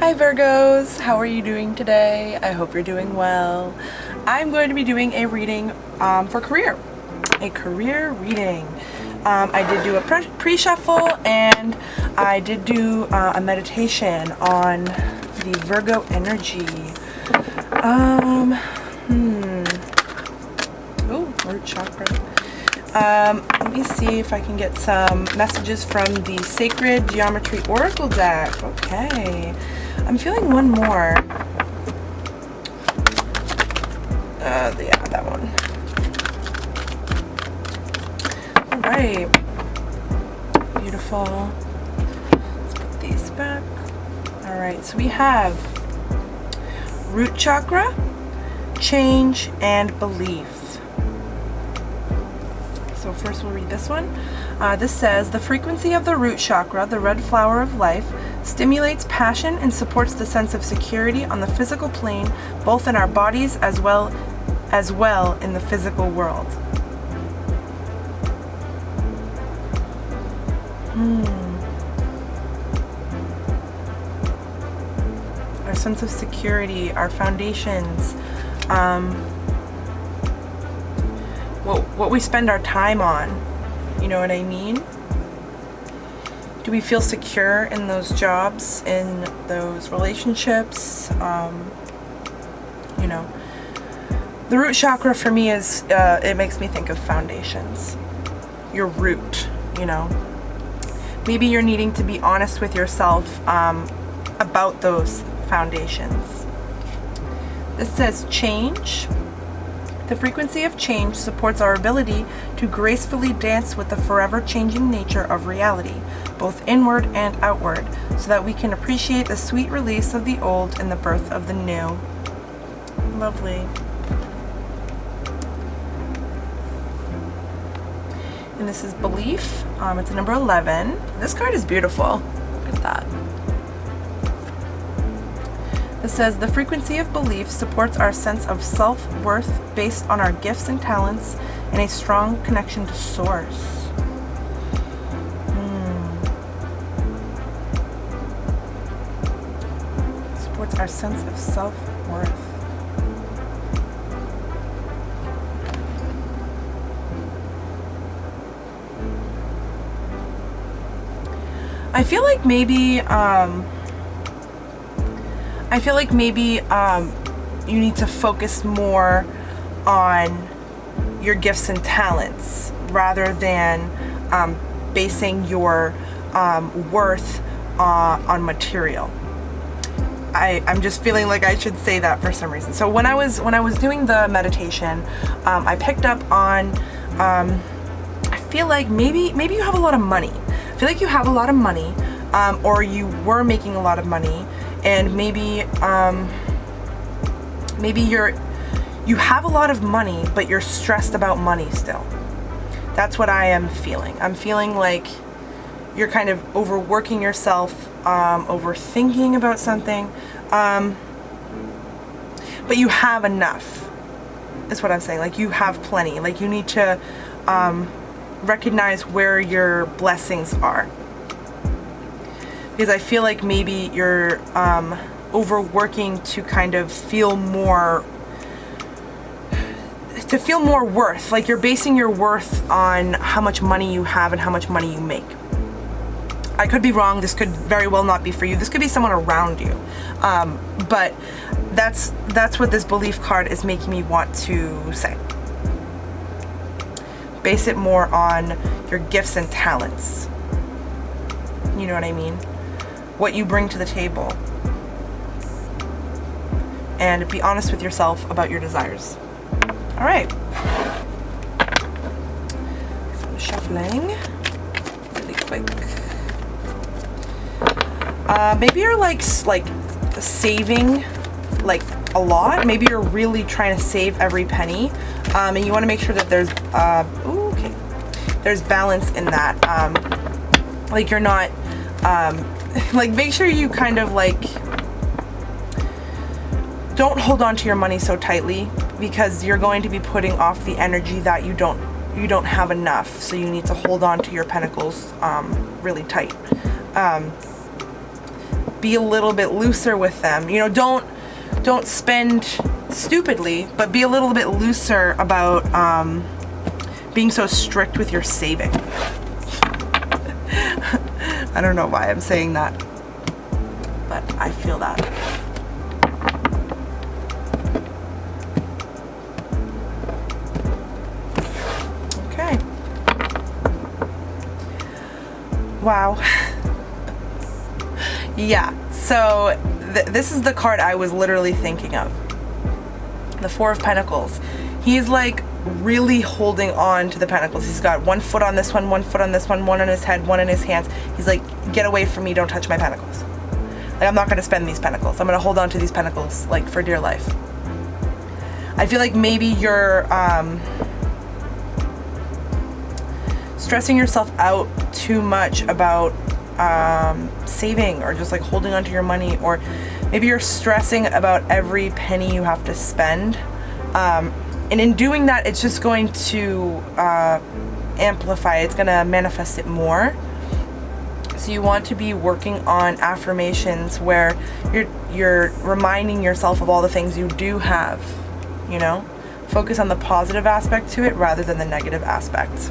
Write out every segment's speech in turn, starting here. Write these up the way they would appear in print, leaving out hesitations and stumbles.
Hi Virgos, how are you doing today? I hope you're doing well. I'm going to be doing a reading for career, a career reading. I did do a pre-shuffle and I did do a meditation on the Virgo energy. Oh, root chakra. Let me see if I can get some messages from the Sacred Geometry Oracle deck. Okay. I'm feeling one more. Yeah, that one. Alright. Beautiful. Let's put these back. Alright, so we have root chakra, change, and belief. So first we'll read this one. This says, the frequency of the root chakra, the red flower of life, stimulates passion and supports the sense of security on the physical plane, both in our bodies as well in the physical world. Our sense of security, our foundations, what we spend our time on, you know what I mean? Do we feel secure in those jobs, in those relationships? You know, the root chakra for me is, it makes me think of foundations. Your root, you know. Maybe you're needing to be honest with yourself about those foundations. This says change. The frequency of change supports our ability to gracefully dance with the forever changing nature of reality, both inward and outward, so that we can appreciate the sweet release of the old and the birth of the new. Lovely. And this is belief. It's number 11. This card is beautiful. Look at that. It says, the frequency of belief supports our sense of self-worth based on our gifts and talents and a strong connection to source. Supports our sense of self-worth. I feel like maybe you need to focus more on your gifts and talents rather than basing your worth on material. I'm just feeling like I should say that for some reason. So when I was doing the meditation, I picked up on I feel like maybe you have a lot of money. I feel like you have a lot of money, or you were making a lot of money, and maybe you have a lot of money, but you're stressed about money still. That's what I am feeling. I'm feeling like you're kind of overworking yourself, overthinking about something, but you have enough, is what I'm saying. Like, you have plenty. Like, you need to recognize where your blessings are, because I feel like maybe you're overworking to kind of feel more worth. Like, you're basing your worth on how much money you have and how much money you make. I could be wrong. This could very well not be for you. This could be someone around you, but that's what this belief card is making me want to say. Base it more on your gifts and talents. You know what I mean? What you bring to the table. And be honest with yourself about your desires. Alright. So shuffling. Really quick. Maybe you're like saving like a lot. Maybe you're really trying to save every penny. And you want to make sure that there's there's balance in that. Like, you're not like, make sure you kind of like don't hold on to your money so tightly, because you're going to be putting off the energy that you don't have enough. So you need to hold on to your pentacles really tight. be a little bit looser with them. You know, don't spend stupidly, but be a little bit looser about being so strict with your saving. I don't know why I'm saying that, but I feel that. Okay. Wow. Yeah, so this is the card I was literally thinking of. The Four of Pentacles. He's like really holding on to the pentacles. He's got one foot on this one foot on this one on his head, one in his hands. He's like, get away from me, don't touch my pentacles. Like, I'm not gonna spend these pentacles. I'm gonna hold on to these pentacles like for dear life. I feel like maybe you're stressing yourself out too much about saving, or just like holding on to your money, or maybe you're stressing about every penny you have to spend, and in doing that, it's just going to amplify. It's going to manifest it more. So you want to be working on affirmations where you're reminding yourself of all the things you do have. You know, focus on the positive aspect to it rather than the negative aspects.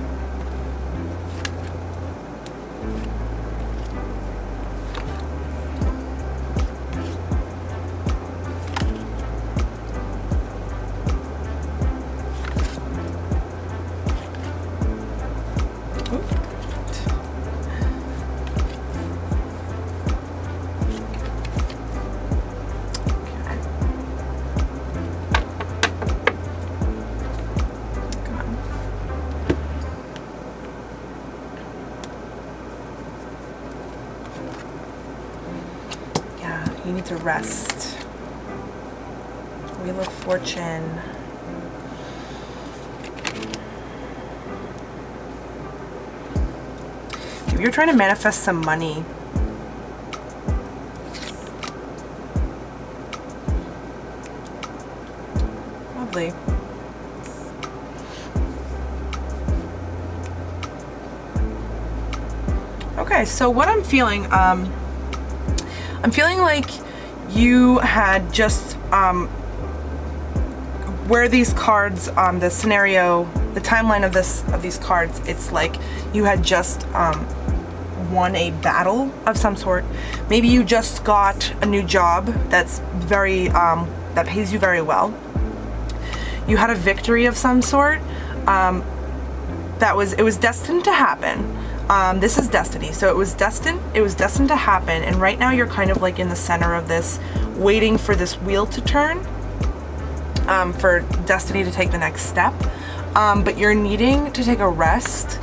You need to rest. Wheel of Fortune. If you're trying to manifest some money, lovely. Okay, so what I'm feeling, I'm feeling like you had just, where these cards, the scenario, the timeline of these cards, it's like you had just won a battle of some sort. Maybe you just got a new job that's very, that pays you very well. You had a victory of some sort. It was destined to happen. This is destiny, so it was destined to happen, and right now you're kind of like in the center of this, waiting for this wheel to turn, for destiny to take the next step, but you're needing to take a rest.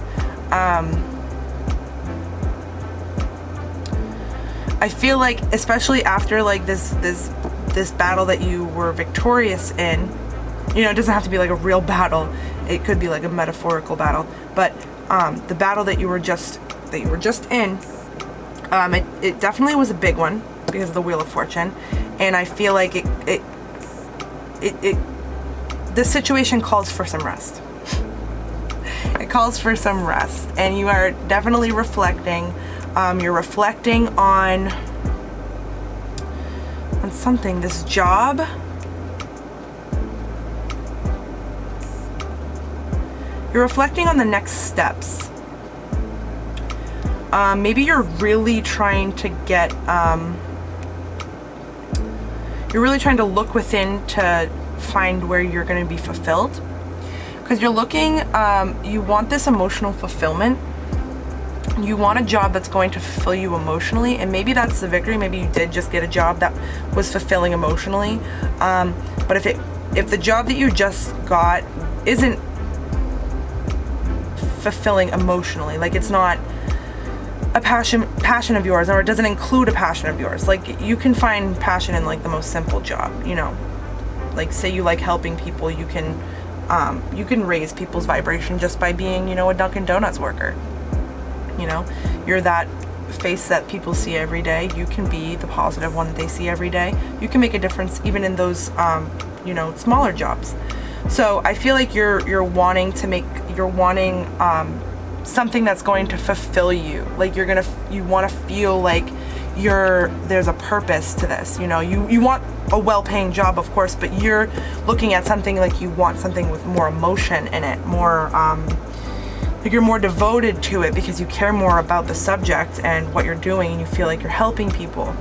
I feel like, especially after like this battle that you were victorious in, you know, it doesn't have to be like a real battle, it could be like a metaphorical battle, but the battle that you were just in, it definitely was a big one because of the Wheel of Fortune, and I feel like this situation calls for some rest. It calls for some rest, and you are definitely reflecting. You're reflecting on something. This job. You're reflecting on the next steps. Maybe you're really trying to get, you're really trying to look within to find where you're going to be fulfilled. Because you're looking, you want this emotional fulfillment. You want a job that's going to fulfill you emotionally, and maybe that's the victory. Maybe you did just get a job that was fulfilling emotionally. But if the job that you just got isn't fulfilling emotionally, like it's not a passion of yours, or it doesn't include a passion of yours, like you can find passion in like the most simple job, you know, like say you like helping people, you can raise people's vibration just by being, you know, a Dunkin' Donuts worker. You know, you're that face that people see every day. You can be the positive one that they see every day. You can make a difference even in those you know, smaller jobs. So I feel like you're wanting something that's going to fulfill you. Like you want to feel like there's a purpose to this. You know, you want a well-paying job, of course, but you're looking at something like you want something with more emotion in it, more like you're more devoted to it because you care more about the subject and what you're doing, and you feel like you're helping people.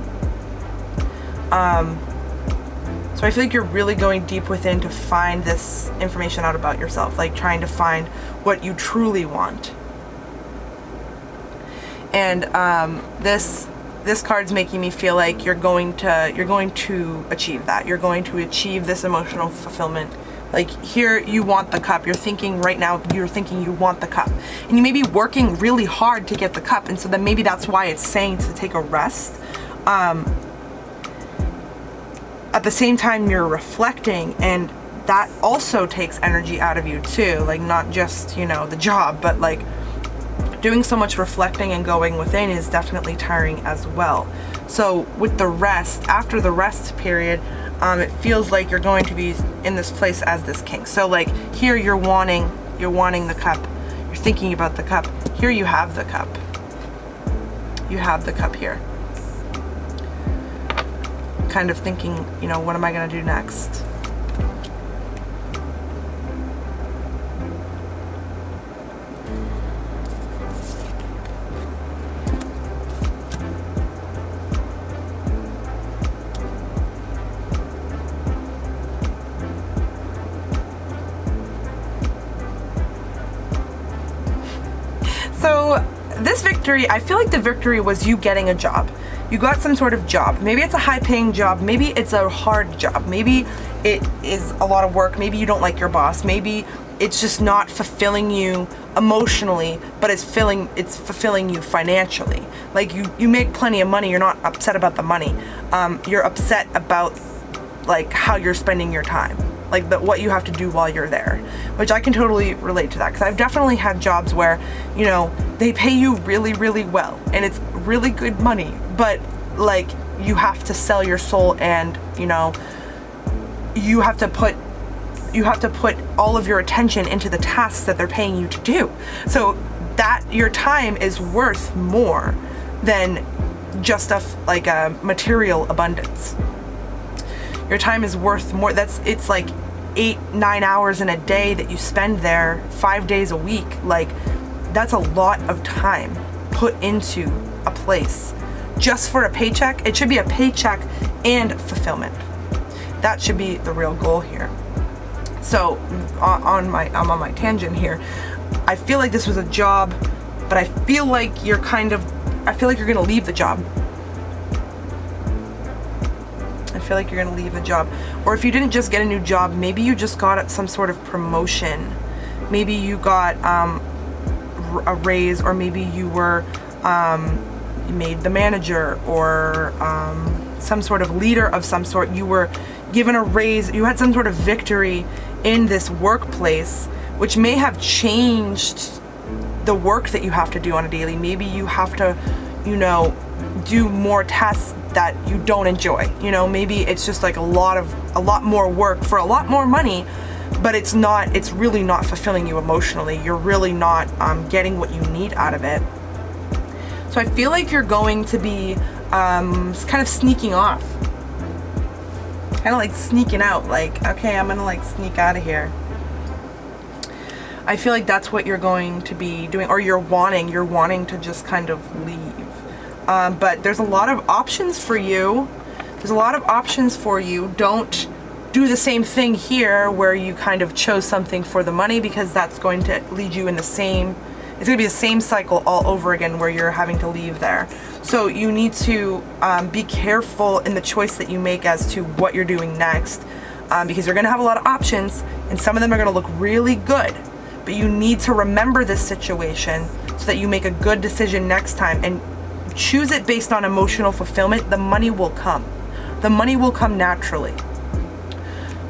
So I feel like you're really going deep within to find this information out about yourself, like trying to find what you truly want. And this card's making me feel like you're going to achieve that. You're going to achieve this emotional fulfillment. Like here, you want the cup. You're thinking right now, you're thinking you want the cup. And you may be working really hard to get the cup. And so then maybe that's why it's saying to take a rest. At the same time, you're reflecting, and that also takes energy out of you too. Like not just, you know, the job, but like doing so much reflecting and going within is definitely tiring as well. So with the rest, after the rest period, it feels like you're going to be in this place as this king. So like here you're wanting the cup. You're thinking about the cup. Here you have the cup. You have the cup here. Kind of thinking, you know, what am I going to do next? So this victory, I feel like the victory was you getting a job. You got some sort of job. Maybe it's a high-paying job. Maybe it's a hard job. Maybe it is a lot of work. Maybe you don't like your boss. Maybe it's just not fulfilling you emotionally, but it's fulfilling you financially. Like you make plenty of money. You're not upset about the money. You're upset about like how you're spending your time, like what you have to do while you're there, which I can totally relate to that, because I've definitely had jobs where, you know, they pay you really, really well and it's really good money, but like you have to sell your soul, and you know, you have to put all of your attention into the tasks that they're paying you to do, so that your time is worth more than just like a material abundance. Your time is worth more. It's like 8-9 hours in a day that you spend there 5 days a week. Like that's a lot of time put into a place just for a paycheck. It should be a paycheck and fulfillment. That should be the real goal here. So I'm on my tangent here. I feel like this was a job, but I feel like you're gonna leave the job. I feel like you're gonna leave the job. Or if you didn't just get a new job, maybe you just got some sort of promotion. Maybe you got a raise, or maybe you were made the manager, or some sort of leader of some sort. You were given a raise. You had some sort of victory in this workplace, which may have changed the work that you have to do on a daily. Maybe you have to, you know, do more tasks that you don't enjoy. You know, maybe it's just like a lot more work for a lot more money, but it's really not fulfilling you emotionally. You're really not getting what you need out of it. So I feel like you're going to be kind of sneaking off, kind of like sneaking out, like, okay, I'm gonna like sneak out of here. I feel like that's what you're going to be doing, or you're wanting to just kind of leave. But there's a lot of options for you. Don't do the same thing here where you kind of chose something for the money, because that's going to lead you in it's going to be the same cycle all over again where you're having to leave there. So you need to be careful in the choice that you make as to what you're doing next, because you're going to have a lot of options, and some of them are going to look really good. But you need to remember this situation so that you make a good decision next time, and choose it based on emotional fulfillment. The money will come. The money will come naturally.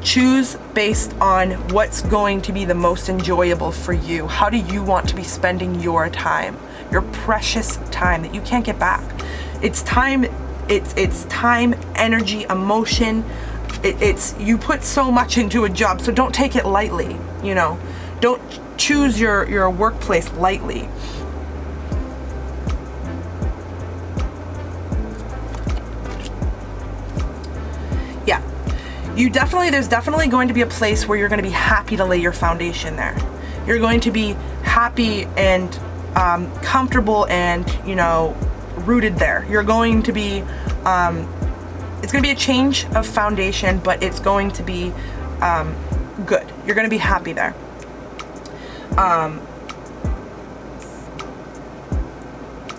Choose based on what's going to be the most enjoyable for you. How do you want to be spending your time? Your precious time that you can't get back. It's time, it's time, energy, emotion. You put so much into a job, so don't take it lightly, you know. Don't choose your workplace lightly. there's definitely going to be a place where you're going to be happy to lay your foundation there. You're going to be happy and comfortable and, you know, rooted there. You're going to be, it's going to be a change of foundation, but it's going to be good. You're going to be happy there.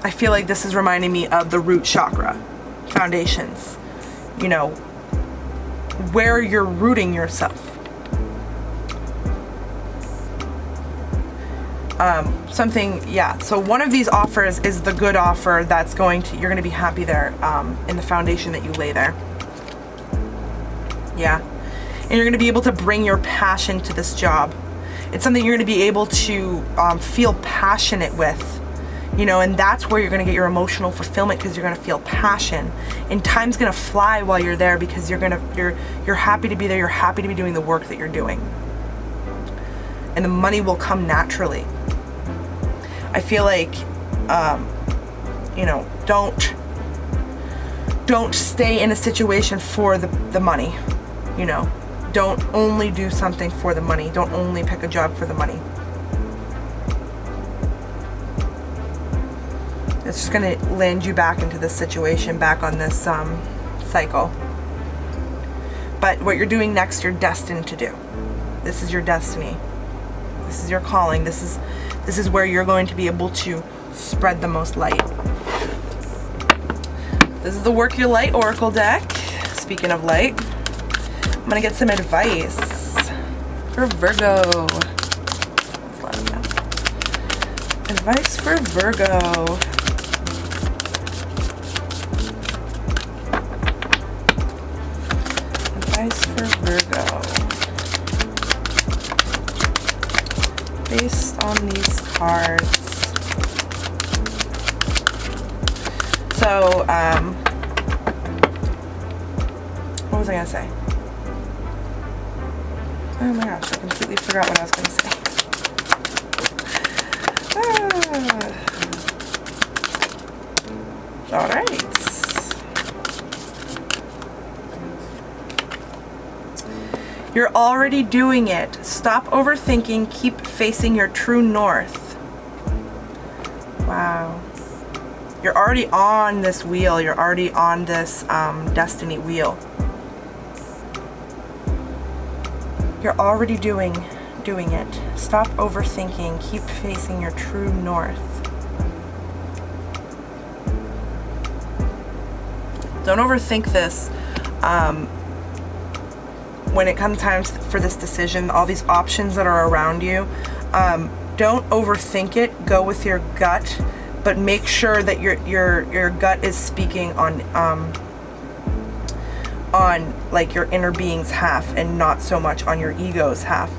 I feel like this is reminding me of the root chakra, foundations, you know, where you're rooting yourself. So one of these offers is the good offer that's you're going to be happy there in the foundation that you lay there. Yeah. And you're going to be able to bring your passion to this job. It's something you're going to be able to feel passionate with, you know, and that's where you're going to get your emotional fulfillment, because you're going to feel passion, and time's going to fly while you're there because you're happy to be there. You're happy to be doing the work that you're doing, and the money will come naturally. I feel like, you know, don't stay in a situation for the money, you know. Don't only do something for the money. Don't only pick a job for the money. It's just going to land you back into this situation, back on this cycle. But what you're doing next, you're destined to do. This is your destiny. This is your calling. This is where you're going to be able to spread the most light. This is the Work Your Light Oracle deck. Speaking of light, I'm going to get some advice for Virgo. Let's let them know. Advice for Virgo. Advice for Virgo. Based on these cards. So, what was I going to say? Oh my gosh, I completely forgot what I was going to say. All right. You're already doing it. Stop overthinking. Keep facing your true north. Wow. You're already on this wheel. You're already on this destiny wheel. You're already doing it. Stop overthinking. Keep facing your true north. Don't overthink this. When it comes time for this decision, all these options that are around you, don't overthink it. Go with your gut, but make sure that your gut is speaking on like your inner being's half, and not so much on your ego's half.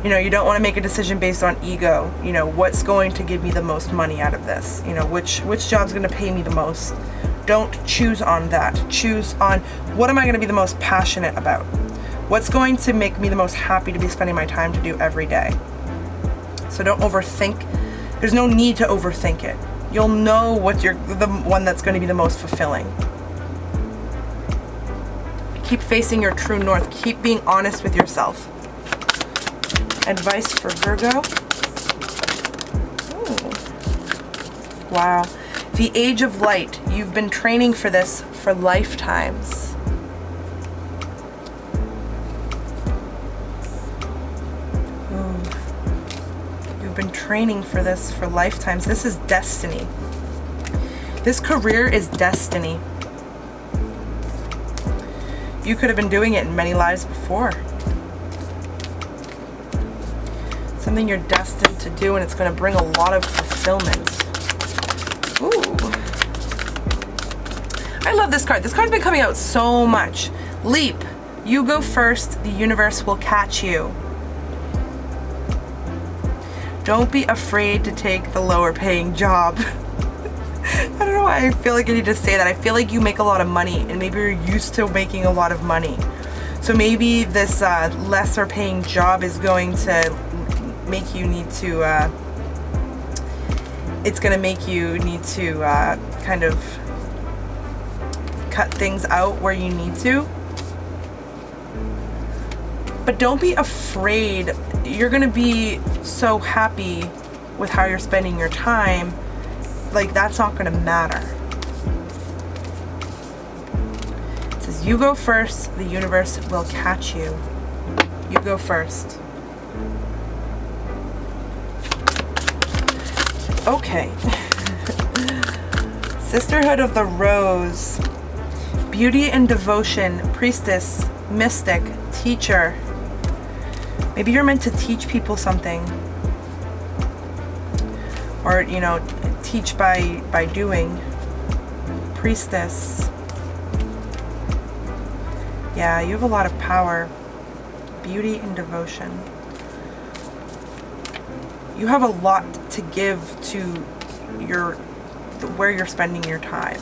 You know, you don't want to make a decision based on ego. You know, what's going to give me the most money out of this? You know, which job's going to pay me the most? Don't choose on that. Choose on, what am I going to be the most passionate about? What's going to make me the most happy to be spending my time to do every day? So don't overthink. There's no need to overthink it. You'll know the one that's going to be the most fulfilling. Keep facing your true north. Keep being honest with yourself. Advice for Virgo. Ooh. Wow. The Age of Light. You've been training for this for lifetimes. Ooh. You've been training for this for lifetimes. This is destiny. This career is destiny. You could have been doing it in many lives before. Something you're destined to do, and it's going to bring a lot of fulfillment. Ooh. I love this card. This card's been coming out so much. Leap. You go first. The universe will catch you. Don't be afraid to take the lower paying job. I don't know why I feel like I need to say that. I feel like you make a lot of money, and maybe you're used to making a lot of money. So maybe this lesser paying job is going to make you need to, it's going to make you need to kind of cut things out where you need to. But don't be afraid. You're gonna be so happy with how you're spending your time. Like, that's not gonna matter. It says, you go first, the universe will catch you. You go first. Okay. Sisterhood of the Rose. Beauty and devotion, priestess, mystic, teacher. Maybe you're meant to teach people something. Or, you know, teach by doing. Priestess. Yeah, you have a lot of power. Beauty and devotion. You have a lot to give to where you're spending your time.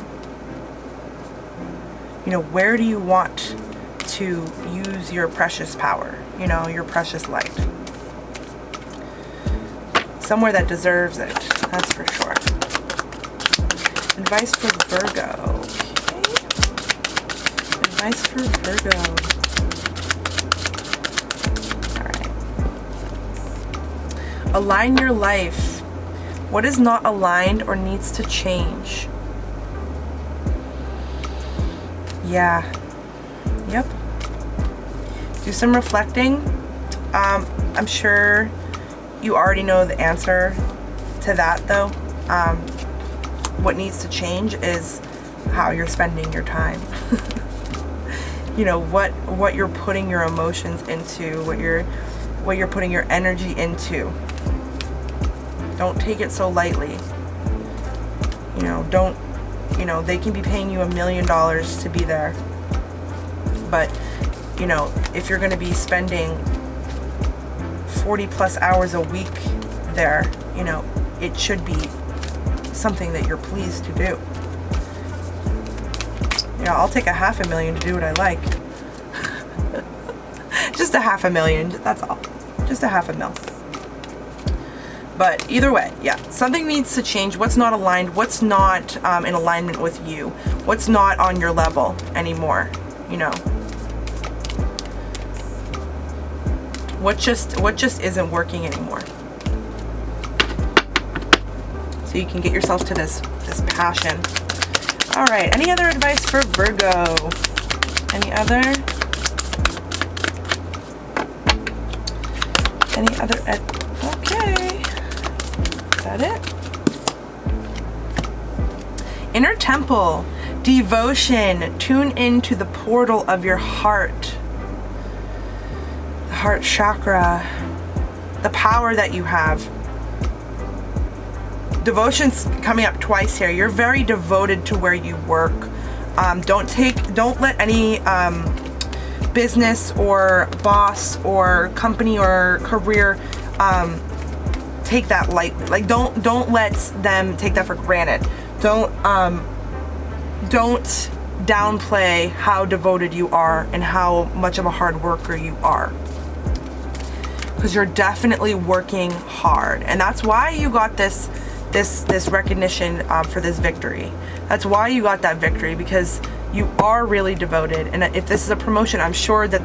You know, where do you want to use your precious power? You know, your precious light. Somewhere that deserves it, that's for sure. Advice for Virgo. Okay. Advice for Virgo. All right. Align your life. What is not aligned or needs to change? Yeah. Yep. Do some reflecting. I'm sure you already know the answer to that, though. What needs to change is how you're spending your time. You know, what you're putting your emotions into, what you're putting your energy into. Don't take it so lightly. You know, they can be paying you $1 million to be there. But, you know, if you're going to be spending 40 plus hours a week there, you know, it should be something that you're pleased to do. You know, I'll take $500,000 to do what I like. Just $500,000, that's all. Just $500,000. But either way, yeah, something needs to change. What's not aligned, what's not in alignment with you, what's not on your level anymore, you know. What just isn't working anymore. So you can get yourself to this passion. All right, any other advice for Virgo? Any other? Okay. Is that it? Inner temple, devotion, tune into the portal of your heart. The heart chakra, the power that you have. Devotion's coming up twice here. You're very devoted to where you work. Don't let any business or boss or company or career take that lightly. Like, don't let them take that for granted. Don't downplay how devoted you are and how much of a hard worker you are, because you're definitely working hard, and that's why you got this recognition for this victory. That's why you got that victory, because you are really devoted. And if this is a promotion, I'm sure that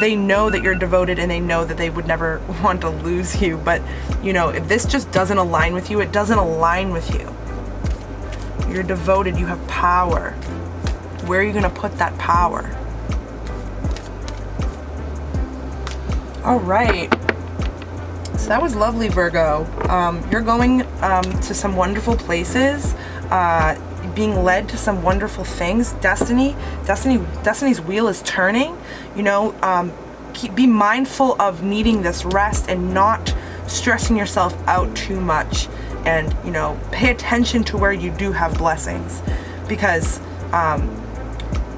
they know that you're devoted, and they know that they would never want to lose you. But you know, if this just doesn't align with you, it doesn't align with you. You're devoted, you have power. Where are you gonna put that power? All right. So that was lovely, Virgo. You're going to some wonderful places, being led to some wonderful things. Destiny's wheel is turning. You know, be mindful of needing this rest and not stressing yourself out too much. And, you know, pay attention to where you do have blessings, because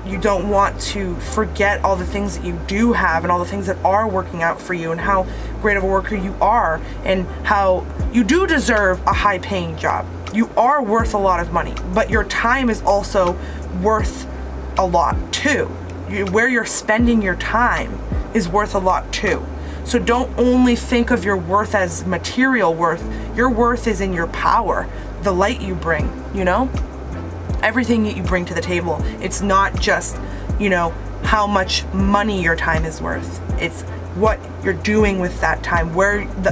you don't want to forget all the things that you do have and all the things that are working out for you, and how great of a worker you are, and how you do deserve a high-paying job. You are worth a lot of money, but your time is also worth a lot too. Where you're spending your time is worth a lot too. So don't only think of your worth as material worth. Your worth is in your power, the light you bring, you know? Everything that you bring to the table. It's not just, you know, how much money your time is worth. It's what you're doing with that time,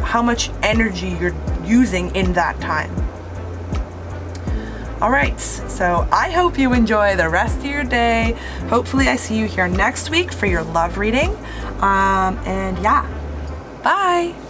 how much energy you're using in that time. All right, so I hope you enjoy the rest of your day. Hopefully I see you here next week for your love reading. And yeah, bye.